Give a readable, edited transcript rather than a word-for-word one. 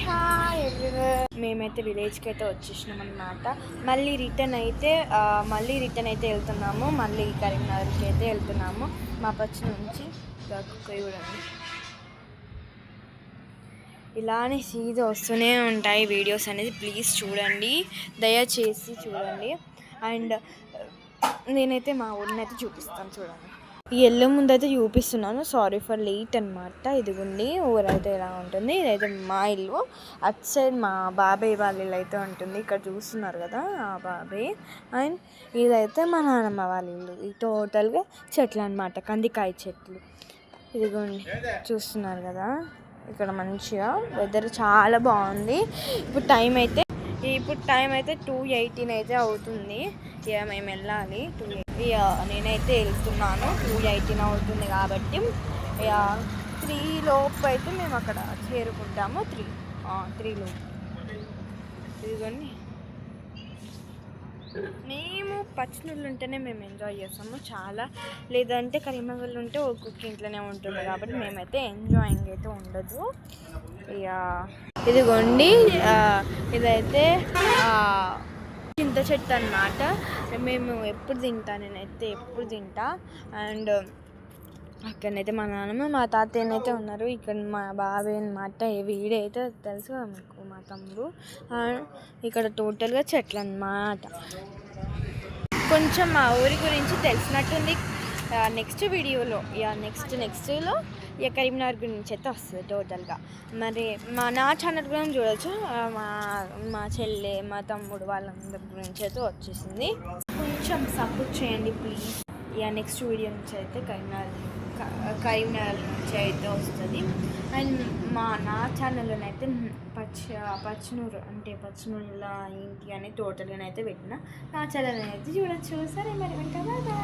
Hi everyone. మేమైతే విలేజ్కి అయితే వచ్చేసినాం అనమాట. మళ్ళీ రిటర్న్ అయితే వెళ్తున్నాము. మళ్ళీ కరీంనగర్కి అయితే వెళ్తున్నాము. మా పచ్చి నుంచి చూడండి, ఇలానే సీదా వస్తూనే ఉంటాయి వీడియోస్ అనేది. ప్లీజ్ చూడండి, దయచేసి చూడండి. అండ్ నేనైతే మా ఊరిని అయితే చూపిస్తాను చూడండి. ఈ ఎల్లు ముందు అయితే చూపిస్తున్నాను, సారీ ఫర్ లేట్ అనమాట. ఇదిగోండి ఊరైతే ఇలా ఉంటుంది. ఇదైతే మా ఇల్లు. అటు సైడ్ మా బాబాయ్ వాళ్ళ ఇల్లు అయితే ఉంటుంది, ఇక్కడ చూస్తున్నారు కదా ఆ బాబాయ్. అండ్ ఇదైతే మా నాన్నమ్మ వాళ్ళ ఇల్లు. ఇది టోటల్గా చెట్లు అనమాట, కందికాయ చెట్లు. ఇదిగోండి చూస్తున్నారు కదా, ఇక్కడ మంచిగా వెదర్ చాలా బాగుంది. ఇప్పుడు టైం అయితే 2:18 అయితే అవుతుంది. ఇక మేము వెళ్ళాలి. నేనైతే వెళ్తున్నాను. 2:18 అవుతుంది కాబట్టి ఇక 3 లోపు అయితే మేము అక్కడ చేరుకుంటాము. 3 లోపు. ఇదిగోండి, మేము పచ్చినూళ్ళు ఉంటేనే మేము ఎంజాయ్ చేస్తాము చాలా. లేదంటే కరీంనగర్లో ఉంటే ఒక్కొక్క ఇంట్లోనే ఉంటుంది కాబట్టి మేమైతే ఎంజాయింగ్ అయితే ఉండదు. ఇక ఇదిగోండి, ఇదైతే చింత చెట్టు అన్నమాట. మేము నేనైతే ఎప్పుడు తింటా. అండ్ అక్కడనైతే మా నాన్నమ్మ మా తాతయ్యనైతే ఉన్నారు. ఇక్కడ మా బాబాయ్ అన్నమాట. వీడైతే తెలుసు మీకు, మా తమ్ముడు. ఇక్కడ టోటల్గా చెట్లు అన్నమాట. కొంచెం మా ఊరి గురించి తెలిసినట్టుంది. నెక్స్ట్ వీడియోలో నెక్స్ట్లో ఇక కరీంనగర్ గురించి అయితే వస్తుంది టోటల్గా. మరి నా ఛానల్ కూడా చూడవచ్చు. మా చెల్లె, మా తమ్ముడు వాళ్ళందరి గురించి అయితే వచ్చేసింది. కొంచెం సపోర్ట్ చేయండి ప్లీజ్. ఇక నెక్స్ట్ వీడియో నుంచి అయితే కరీంనగర్ నుంచి అయితే వస్తుంది. అండ్ నా ఛానల్లోనైతే పచ్చినూరులా ఏంటి అని టోటల్గా అయితే పెట్టిన. నా ఛానల్ అయితే చూడొచ్చు. సరే మరి ఉంటా.